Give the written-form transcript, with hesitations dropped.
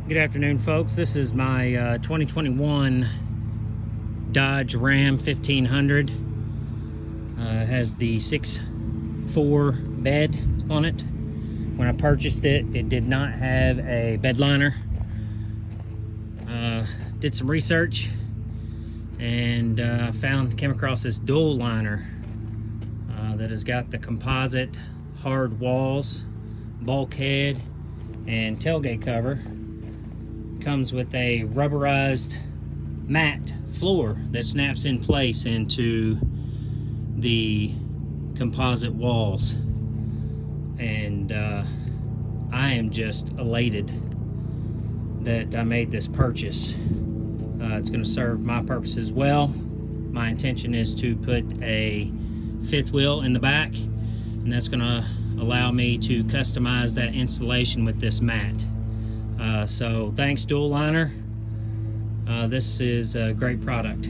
Good afternoon, folks. This is my 2021 Dodge Ram 1500. It has the 6'4" bed on it. When I purchased it, it did not have a bed liner. Did some research and came across this DualLiner that has got the composite hard walls, bulkhead, and tailgate cover. Comes with a rubberized mat floor that snaps in place into the composite walls, and I am just elated that I made this purchase. It's going to serve my purposes well. My intention is to put a fifth wheel in the back, and that's going to allow me to customize that installation with this mat. So thanks, DualLiner. This is a great product.